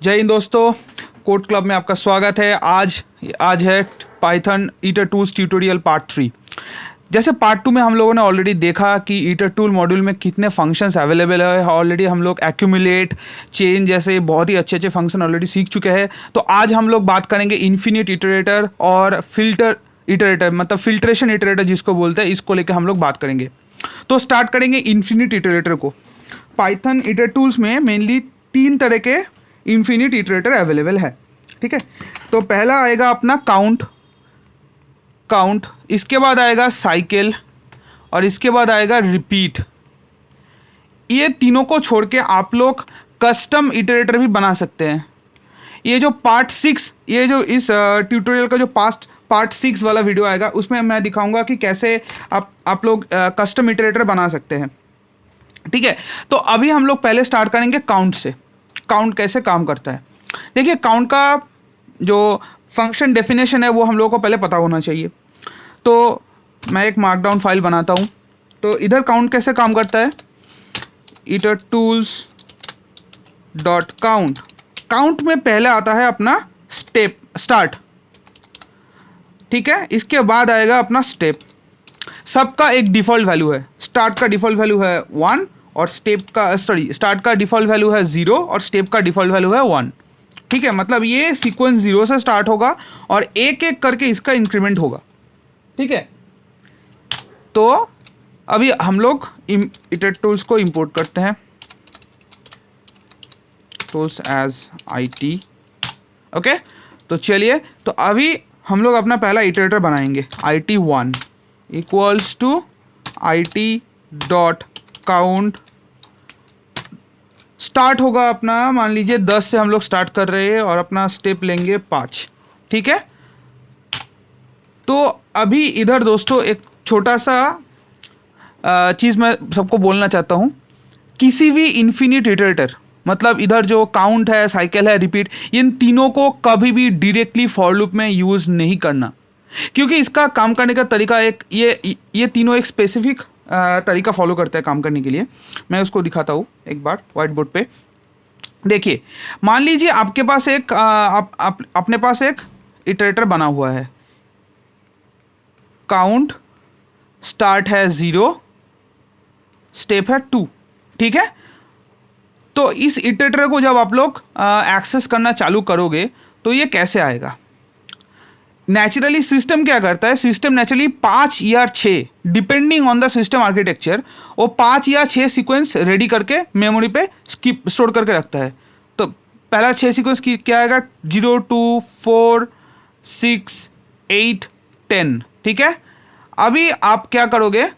जय हिंद दोस्तों, code club में आपका स्वागत है। आज है Python eater tools tutorial part 3। जैसे पार्ट 2 में हम लोगों ने ऑलरेडी देखा कि ईटर टूल मॉड्यूल में कितने फंक्शंस अवेलेबल है। ऑलरेडी हम लोग एक्यूमुलेट, चेन जैसे बहुत ही अच्छे फंक्शन ऑलरेडी सीख चुके हैं। तो आज हम लोग बात करेंगे इन्फिनिट इटरेटर और फिल्टर इटरेटर, मतलब फिल्ट्रेशन इटरेटर जिसको बोलते हैं, इसको लेकर हम लोग बात करेंगे। तो स्टार्ट करेंगे इन्फिनिट इटरेटर को। पाइथन ईटर टूल्स में मेनली 3 तरह के इन्फिनिट इटरेटर अवेलेबल है, ठीक है। तो पहला आएगा अपना काउंट, इसके बाद आएगा साइकिल और इसके बाद आएगा रिपीट। ये तीनों को छोड़ के आप लोग कस्टम इटरेटर भी बना सकते हैं। ये जो पार्ट 6, ये जो इस ट्यूटोरियल का जो पार्ट 6 वाला वीडियो आएगा, उसमें मैं दिखाऊंगा कि कैसे आप लोग कस्टम इटरेटर बना सकते हैं, ठीक है। तो अभी हम लोग पहले स्टार्ट करेंगे काउंट से। काउंट कैसे काम करता है, देखिए। काउंट का जो फंक्शन डेफिनेशन है वो हम लोगों को पहले पता होना चाहिए। तो मैं एक मार्कडाउन फाइल बनाता हूँ। तो इधर काउंट कैसे काम करता है, eater tools dot count. Count में पहले आता है अपना स्टार्ट, ठीक है। इसके बाद आएगा अपना स्टेप। सबका एक डिफ़ॉल्ट वैल्यू है। स्टार्ट का डिफ़ॉल्ट वैल्यू है 1 और स्टार्ट का डिफ़ॉल्ट वैल्यू है 0 और स्टेप का डिफ़ॉल्ट वैल्यू है 1, ठीक है। मतलब ये सीक्वेंस 0 से स्टार्ट होगा और एक एक करके इसका इंक्रीमेंट होगा, ठीक है। तो अभी हम लोग ईटर टूल्स को इंपोर्ट करते हैं, टूल्स एज IT, ओके। तो चलिए, तो अभी हम लोग अपना पहला इटरेटर बनाएंगे। IT1 equals to IT dot count. Start होगा अपना, मान लीजिए 10 से हम लोग स्टार्ट कर रहे हैं और अपना स्टेप लेंगे 5, ठीक है। तो अभी इधर दोस्तों एक छोटा सा चीज़ मैं सबको बोलना चाहता हूँ। किसी भी इन्फिनिट इटरेटर, मतलब इधर जो काउंट है, साइकिल है, रिपीट, इन तीनों को कभी भी डायरेक्टली फॉर लूप में यूज़ नहीं करना, क्योंकि इसका काम करने का तरीका ये तीनों एक स्पेसिफिक तरीका फॉलो करते हैं काम करने के लिए। मैं उसको दिखाता हूँ एक बार व्हाइट बोर्ड पे। देखिए, मान लीजिए आपके पास अपने पास एक इटरेटर बना हुआ है। काउंट, स्टार्ट है 0, स्टेप है 2, ठीक है। तो इस इटरेटर को जब आप लोग एक्सेस करना चालू करोगे तो ये कैसे आएगा। नेचुरली सिस्टम क्या करता है, सिस्टम नेचुरली 5 या 6, depending on the system architecture, वो 5 या 6 सीक्वेंस रेडी करके मेमोरी पे स्टोर करके रखता है। तो पहला 6 सीक्वेंस क्या आएगा, 0, 2, 4, 6, 8, 10, ठीक है। अभी आप क्या करोगे,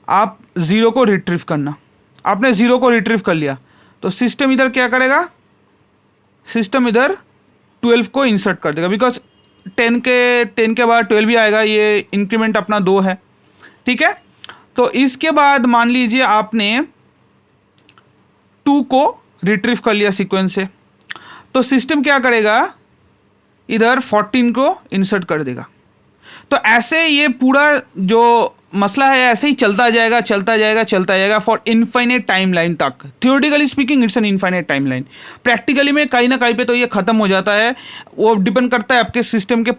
आप 0 को रिट्रीव करना। आपने 0 को रिट्रीव कर लिया तो सिस्टम इधर क्या करेगा, सिस्टम इधर 12 को इंसर्ट कर देगा, बिकॉज 10 के बाद 12 भी आएगा। ये इंक्रीमेंट अपना 2 है, ठीक है। तो इसके बाद मान लीजिए आपने 2 को रिट्रीव कर लिया सीक्वेंस से, तो सिस्टम क्या करेगा, इधर 14 को इंसर्ट कर देगा। तो ऐसे ये पूरा जो मसला है ऐसे ही चलता जाएगा फॉर इनफाइनेट टाइमलाइन तक। Theoretically speaking it's an infinite timeline. Practically में कहीं ना कहीं पे तो ये खत्म हो जाता है। वो डिपेंड करता है आपके सिस्टम के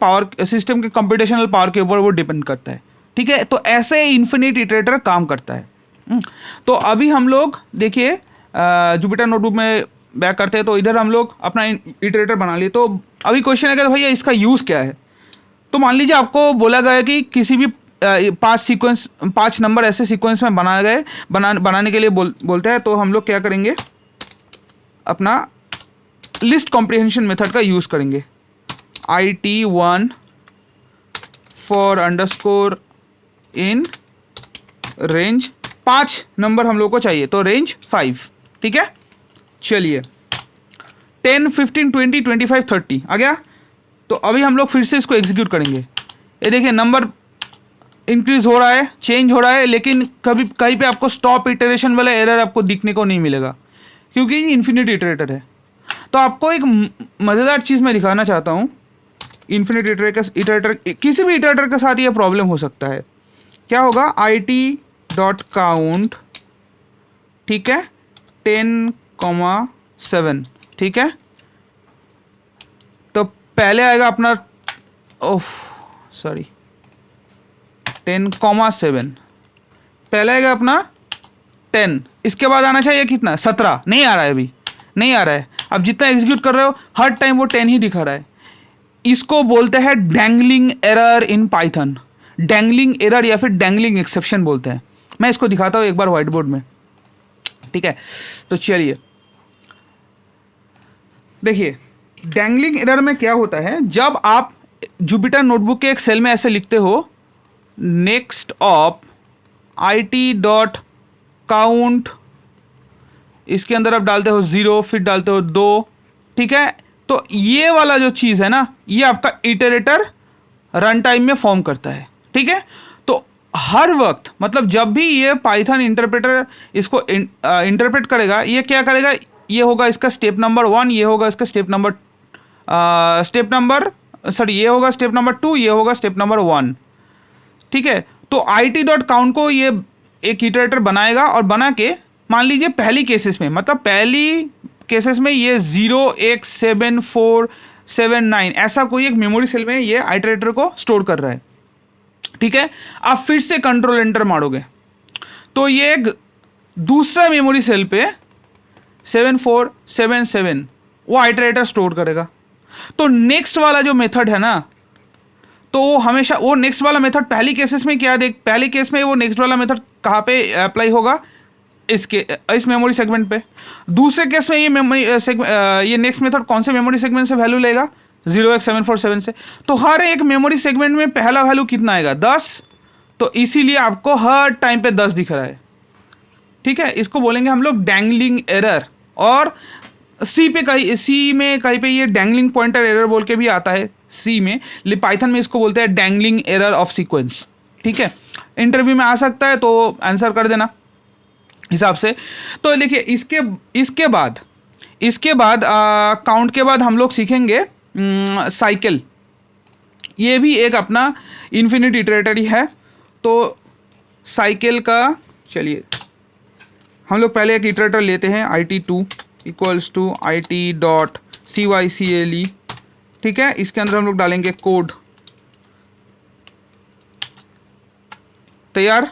कंप्यूटेशनल पावर के ऊपर वो डिपेंड करता है, ठीक है। तो ऐसे इन्फिनिट इटरेटर काम करता है। तो अभी हम लोग देखिए जुपिटर नोटबुक में बैक करते हैं। तो इधर हम लोग अपना इटरेटर बना लिए। तो अभी क्वेश्चन है कि भैया इसका यूज़ क्या है। तो मान लीजिए आपको बोला गया है कि किसी भी 5 नंबर ऐसे सीक्वेंस में बनाने के लिए बोलते हैं। तो हम लोग क्या करेंगे, अपना लिस्ट कॉम्प्रिहेंशन मेथड का यूज़ करेंगे। IT1 for underscore in range 5 number हम लोग को चाहिए, तो रेंज 5, ठीक है। चलिए 10, 15, 20, 25, 30 आ गया। तो अभी हम लोग फिर से इसको एग्जीक्यूट करेंगे। ये देखिए नंबर इंक्रीज हो रहा है, चेंज हो रहा है, लेकिन कहीं पे आपको स्टॉप इटरेशन वाला एरर आपको दिखने को नहीं मिलेगा, क्योंकि ये इन्फिनिट इटरेटर है। तो आपको एक मज़ेदार चीज़ मैं दिखाना चाहता हूँ। इन्फिनिट इटरेटर किसी भी इटरेटर के साथ ये प्रॉब्लम हो सकता है। क्या होगा, IT डॉट काउंट, ठीक है, 10, 7, ठीक है। पहले आएगा अपना ओफ सॉरी 10,7 पहले आएगा अपना 10, इसके बाद आना चाहिए कितना 17, नहीं आ रहा है अभी, नहीं आ रहा है। अब जितना एग्जीक्यूट कर रहे हो हर टाइम वो 10 ही दिखा रहा है। इसको बोलते हैं dangling error in Python, dangling error या फिर डैंगलिंग एक्सेप्शन बोलते हैं। मैं इसको दिखाता हूँ एक बार व्हाइट बोर्ड में, ठीक है। तो चलिए देखिए डैंगलिंग एरर में क्या होता है, जब आप जुपिटर नोटबुक के एक सेल में ऐसे लिखते हो नेक्स्ट ऑफ it.count, इसके अंदर आप डालते हो 0, फिर डालते हो 2, ठीक है। तो ये वाला जो चीज़ है ना, ये आपका इटरेटर रन टाइम में फॉर्म करता है, ठीक है। तो हर वक्त मतलब जब भी ये पाइथन इंटरप्रेटर इसको इंटरप्रेट करेगा, ये क्या करेगा, ये होगा इसका स्टेप नंबर 1, ये होगा इसका स्टेप नंबर ये होगा स्टेप नंबर 2, ये होगा स्टेप नंबर 1, ठीक है। तो it.count को ये एक इटरेटर बनाएगा और बना के मान लीजिए पहली केसेस में, मतलब पहली केसेस में ये 0, 1, 7, 4, 7, 9 ऐसा कोई एक मेमोरी सेल में ये आइटरेटर को स्टोर कर रहा है, ठीक है। आप फिर से कंट्रोल एंटर मारोगे तो ये एक दूसरा मेमोरी सेल पे 7, 4, 7, 7 वो आइटरेटर स्टोर करेगा। तो नेक्स्ट वाला जो मेथड है ना, तो वो हमेशा वो नेक्स्ट वाला मेथड पहली केसेस में क्या देख, पहली केस में वो नेक्स्ट वाला मेथड कहाँ पे अप्लाई होगा, इस मेमोरी सेगमेंट पे। दूसरे केस में ये नेक्स्ट मेथड कौन से मेमोरी सेगमेंट से वैल्यू लेगा, 0x747 से। तो हर एक मेमोरी सेगमेंट में पहला वैल्यू कितना आएगा, 10। तो इसीलिए आपको हर टाइम पे 10 दिख रहा है, ठीक है। इसको बोलेंगे हम लोग डैंगलिंग एरर। और सी में कहीं पे ये डैंगलिंग पॉइंटर एरर बोल के भी आता है सी में, लेकिन पाइथन में इसको बोलते हैं डैंगलिंग एरर ऑफ सीक्वेंस, ठीक है। इंटरव्यू में आ सकता है तो आंसर कर देना हिसाब से। तो देखिए इसके बाद काउंट के बाद हम लोग सीखेंगे साइकिल। ये भी एक अपना इन्फिनिट इटरेटर ही है। तो साइकिल का चलिए हम लोग पहले एक इटरेटर लेते हैं it2 इक्वल्स टू it.cycle, ठीक है। इसके अंदर हम लोग डालेंगे कोड, तैयार।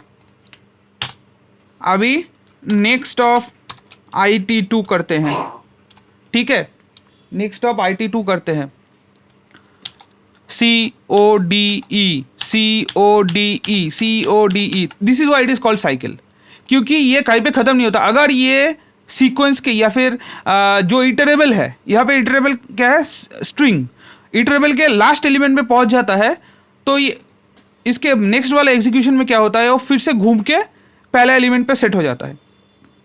अभी नेक्स्ट ऑफ it2 करते हैं, ठीक है। नेक्स्ट ऑफ it2 करते हैं, CODE, this is why it is called cycle, क्योंकि ये कहीं पे ख़त्म नहीं होता। अगर ये सीक्वेंस के या फिर जो इटरेबल है, यहाँ पे इटरेबल क्या है, स्ट्रिंग, इटरेबल के लास्ट एलिमेंट में पहुंच जाता है तो ये इसके नेक्स्ट वाले एग्जीक्यूशन में क्या होता है, वो फिर से घूम के पहला एलिमेंट पे सेट हो जाता है।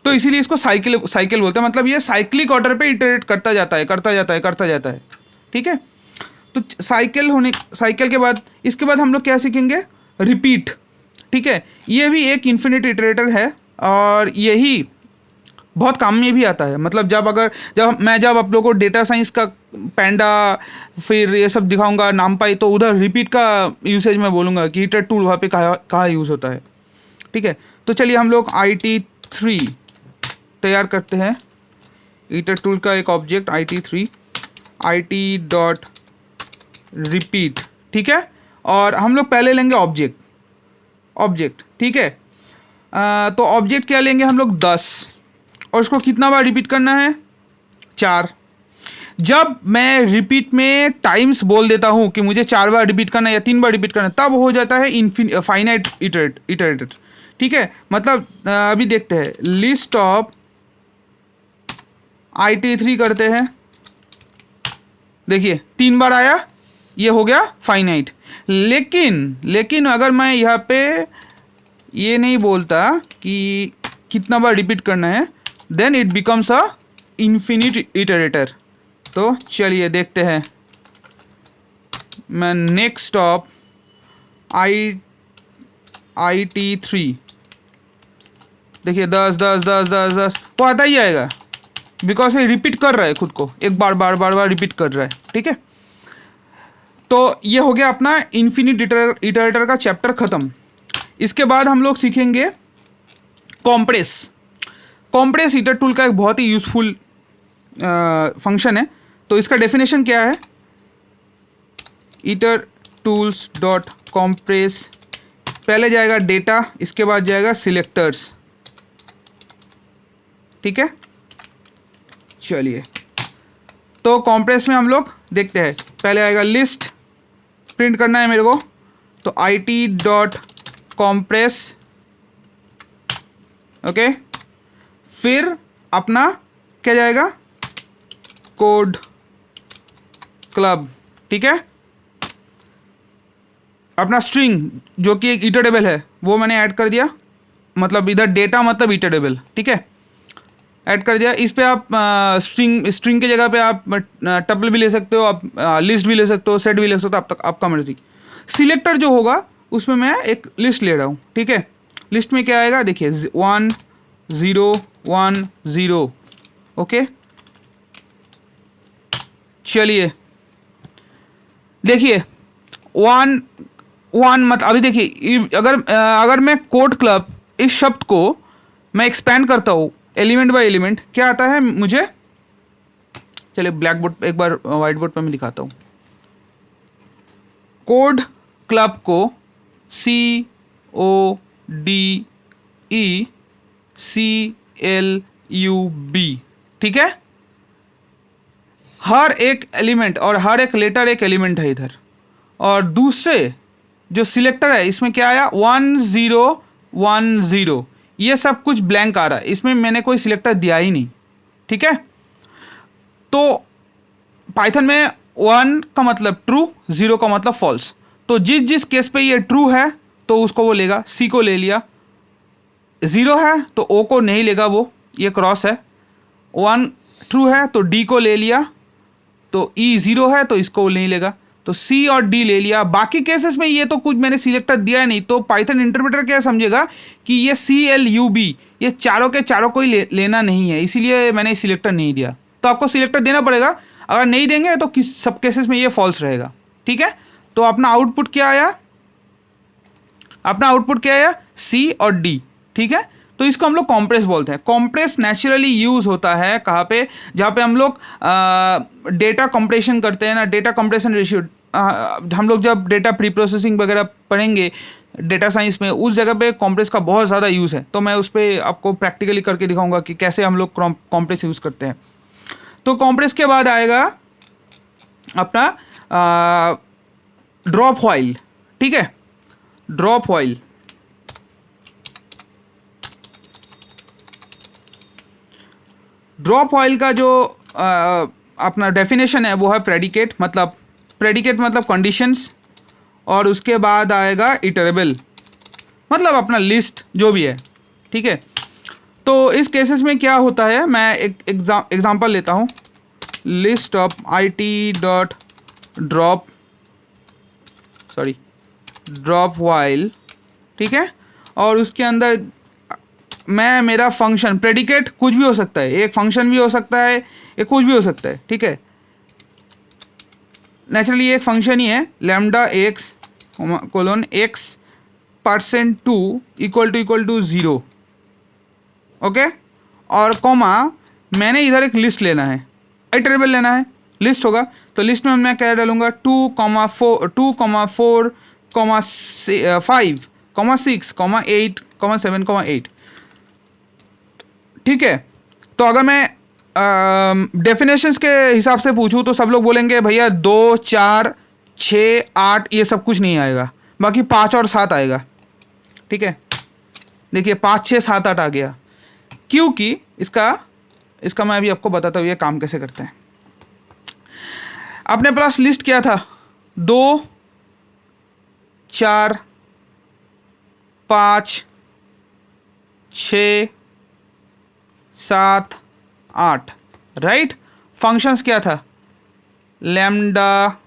तो इसीलिए इसको साइकिल बोलते हैं। मतलब ये साइक्लिक ऑर्डर पे इटरेट करता जाता है, ठीक है। तो साइकिल के बाद इसके बाद हम लोग क्या सीखेंगे, रिपीट, ठीक है। ये भी एक इन्फिनिट इटरेटर है और यही बहुत काम में भी आता है। मतलब जब आप लोगों को डेटा साइंस का पैंडा फिर ये सब दिखाऊंगा NumPy, तो उधर रिपीट का यूसेज मैं बोलूँगा कि इटर टूल वहाँ पे कहाँ यूज़ होता है, ठीक है। तो चलिए हम लोग it3 तैयार करते हैं। इटर टूल का एक ऑब्जेक्ट it3 it.repeat, ठीक है। और हम लोग पहले लेंगे ऑब्जेक्ट, ठीक है। तो ऑब्जेक्ट क्या लेंगे हम लोग, 10, और उसको कितना बार रिपीट करना है, 4। जब मैं रिपीट में टाइम्स बोल देता हूँ कि मुझे 4 बार रिपीट करना है या 3 बार रिपीट करना है, तब हो जाता है फाइनाइट इटरेटर, ठीक है। मतलब अभी देखते हैं, लिस्ट ऑफ it3 करते हैं, देखिए 3 बार आया, ये हो गया फाइनाइट। लेकिन अगर मैं यहाँ पे ये नहीं बोलता कि कितना बार रिपीट करना है, then it becomes a infinite iterator. तो चलिए देखते हैं, मैं नेक्स्ट ऑफ it3, देखिए 10 वो आता ही आएगा, बिकॉज ये रिपीट कर रहा है खुद को, एक बार रिपीट कर रहा है, ठीक है। तो ये हो गया अपना इन्फिनिट इटरेटर का चैप्टर ख़त्म। इसके बाद हम लोग सीखेंगे कॉम्प्रेस इटर टूल का एक बहुत ही यूज़फुल फंक्शन है। तो इसका डेफिनेशन क्या है, ईटर टूल्स डॉट कॉम्प्रेस, पहले जाएगा डेटा, इसके बाद जाएगा सिलेक्टर्स, ठीक है। चलिए, तो कॉम्प्रेस में हम लोग देखते हैं, पहले आएगा लिस्ट, प्रिंट करना है मेरे को, तो IT डॉट कॉम्प्रेस, ओके। फिर अपना क्या जाएगा, कोड क्लब, ठीक है। अपना स्ट्रिंग जो कि एक इटरेबल है वो मैंने ऐड कर दिया, मतलब इधर डेटा मतलब इटरेबल, ठीक है, ऐड कर दिया। इस पे आप स्ट्रिंग के जगह पे आप टपल भी ले सकते हो, आप लिस्ट भी ले सकते हो, सेट भी ले सकते हो, आपका मर्जी। सिलेक्टर जो होगा उसमें मैं एक लिस्ट ले रहा हूँ, ठीक है। लिस्ट में क्या आएगा देखिए, 1 0 1 0, ओके। चलिए देखिए 1 1 मत, अभी देखिए अगर मैं कोड क्लब इस शब्द को मैं एक्सपैंड करता हूँ एलिमेंट बाय एलिमेंट, क्या आता है मुझे, चलिए ब्लैक बोर्ड एक बार वाइट बोर्ड पर मैं दिखाता हूँ। कोड क्लब को CODECLUB, ठीक है। हर एक एलिमेंट और हर एक लेटर एक एलिमेंट है इधर, और दूसरे जो सिलेक्टर है इसमें क्या आया, 1 0 1 0, ये सब कुछ ब्लैंक आ रहा है, इसमें मैंने कोई सिलेक्टर दिया ही नहीं, ठीक है। तो पाइथन में 1 का मतलब ट्रू, 0 का मतलब फॉल्स, तो जिस जिस केस पे ये ट्रू है तो उसको वो लेगा, C को ले लिया, 0 है तो O को नहीं लेगा, वो ये क्रॉस है, 1 ट्रू है तो D को ले लिया, तो E 0 है तो इसको नहीं लेगा, तो C और D ले लिया। बाकी केसेस में ये तो कुछ मैंने सिलेक्टर दिया नहीं, तो पाइथन इंटरप्रेटर क्या समझेगा कि ये CLUB ये चारों के चारों को ही लेना नहीं है, इसीलिए मैंने सिलेक्टर नहीं दिया। तो आपको सिलेक्टर देना पड़ेगा, अगर नहीं देंगे तो सब केसेस में ये फॉल्स रहेगा, ठीक है। तो अपना आउटपुट क्या आया, अपना आउटपुट क्या आया, C और D, ठीक है। तो इसको हम लोग कॉम्प्रेस बोलते हैं। कॉम्प्रेस नेचुरली यूज़ होता है कहाँ पे, जहाँ पे हम लोग डेटा कंप्रेशन करते हैं ना, डेटा कंप्रेशन रेशियो, हम लोग जब डेटा प्री प्रोसेसिंग वगैरह पढ़ेंगे डेटा साइंस में, उस जगह पे कॉम्प्रेस का बहुत ज़्यादा यूज़ है, तो मैं उस पर आपको प्रैक्टिकली करके दिखाऊंगा कि कैसे हम लोग कॉम्प्रेस यूज़ करते हैं। तो कॉम्प्रेस के बाद आएगा अपना ड्रॉप व्हाइल, ठीक है। ड्रॉप व्हाइल, ड्रॉप व्हाइल का जो अपना डेफिनेशन है वो है प्रेडिकेट मतलब कंडीशंस, और उसके बाद आएगा इटरेबल मतलब अपना लिस्ट जो भी है, ठीक है। तो इस केसेस में क्या होता है, मैं एक एग्जांपल लेता हूँ, list of IT dot drop while, ठीक है। और उसके अंदर मैं मेरा फंक्शन, प्रेडिकेट कुछ भी हो सकता है, एक फंक्शन भी हो सकता है, एक कुछ भी हो सकता है, ठीक है। नेचुरली एक फंक्शन ही है, lambda x colon x%2 equal to 0, okay. और कॉमा मैंने इधर एक लिस्ट लेना है, इटरेबल लेना है, लिस्ट होगा, तो लिस्ट में मैं क्या डालूंगा, 2, 4, 2, 4, 5, 6, 8, 7, 8, ठीक है। तो अगर मैं डेफिनेशंस के हिसाब से पूछूं तो सब लोग बोलेंगे भैया 2, 4, 6, 8 ये सब कुछ नहीं आएगा, बाकी 5 और 7 आएगा, ठीक है। देखिए 5, 6, 7, 8 आ गया, क्योंकि इसका मैं अभी आपको बताता हूँ ये काम कैसे करते हैं। अपने पास लिस्ट क्या था, 2, 4, 5, 6, 7, 8, राइट। फंक्शंस क्या था, lambda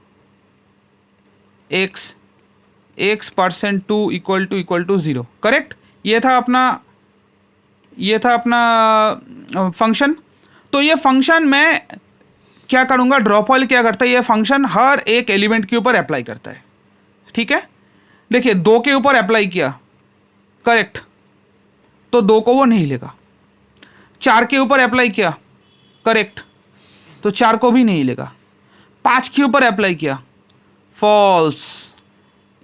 x%2 equal to 0, correct. ये था अपना फंक्शन। तो ये फंक्शन मैं क्या करूँगा, ड्रॉप व्हाइल क्या करता है, ये फंक्शन हर एक एलिमेंट के ऊपर अप्लाई करता है, ठीक है। देखिए 2 के ऊपर अप्लाई किया, करेक्ट, तो 2 को वो नहीं लेगा। 4 के ऊपर अप्लाई किया, करेक्ट, तो 4 को भी नहीं लेगा। 5 के ऊपर अप्लाई किया, false,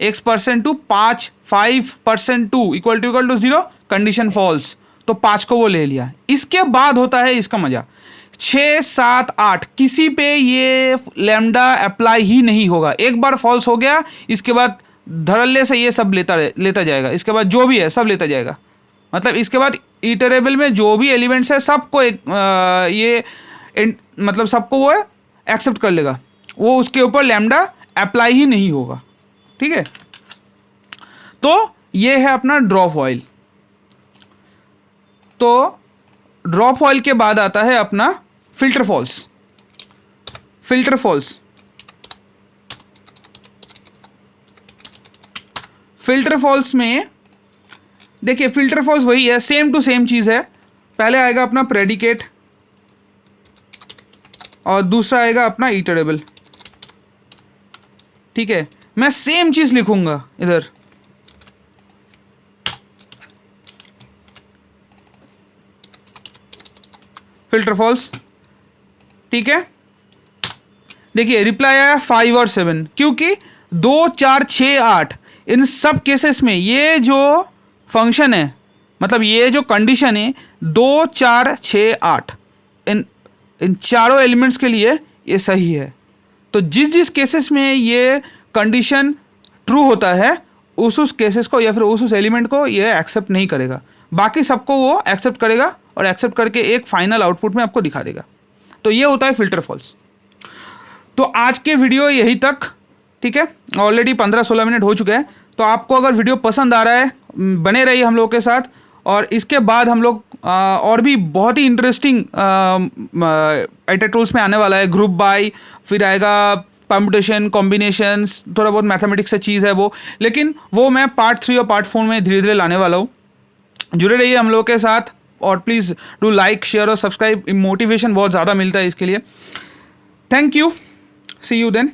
x% two 5% two equal to 0, condition false, तो 5 को वो ले लिया। इसके बाद होता है इसका मजा, 6, 7, 8 किसी पे ये लैम्डा अप्लाई ही नहीं होगा। एक बार फॉल्स हो गया, इसके बाद धड़ल्ले से ये सब लेता जाएगा, इसके बाद जो भी है सब लेता जाएगा। मतलब इसके बाद इटरेबल में जो भी एलिमेंट्स है सबको मतलब सबको वो एक्सेप्ट कर लेगा, वो उसके ऊपर लैम्डा अप्लाई ही नहीं होगा। ठीक है, तो ये है अपना ड्रॉप व्हाइल। तो ड्रॉप व्हाइल के बाद आता है अपना filter false. Filter false, filter false में देखिए, फिल्टर फॉल्स वही है, सेम टू सेम चीज है। पहले आएगा अपना प्रेडिकेट और दूसरा आएगा अपना इटरेबल। ठीक है, मैं सेम चीज लिखूंगा इधर, फिल्टर फॉल्स। ठीक है, देखिए रिप्लाई आया 5 और 7, क्योंकि 2, 4, 6, 8 इन सब केसेस में ये जो फंक्शन है, मतलब ये जो कंडीशन है 2, 4, 6, 8 इन चारों एलिमेंट्स के लिए ये सही है। तो जिस जिस केसेस में ये कंडीशन ट्रू होता है, उस केसेस को या फिर उस एलिमेंट को ये एक्सेप्ट नहीं करेगा, बाकी सबको वो एक्सेप्ट करेगा और एक्सेप्ट करके एक फाइनल आउटपुट में आपको दिखा देगा। तो ये होता है फिल्टर फॉल्स। तो आज के वीडियो यही तक। ठीक है, ऑलरेडी 15-16 मिनट हो चुके हैं। तो आपको अगर वीडियो पसंद आ रहा है, बने रहिए हम लोग के साथ, और इसके बाद हम लोग और भी बहुत ही इंटरेस्टिंग एटा टूल्स में आने वाला है। ग्रुप बाय, फिर आएगा परम्यूटेशन, कॉम्बिनेशंस, थोड़ा बहुत मैथमेटिक्स से चीज़ है वो, लेकिन वो मैं पार्ट 3 और पार्ट 4 में धीरे धीरे लाने वाला हूँ। जुड़े रहिए हम लोग के साथ, और प्लीज़ डू लाइक, शेयर और सब्सक्राइब। मोटिवेशन बहुत ज़्यादा मिलता है इसके लिए। Thank you, see you then.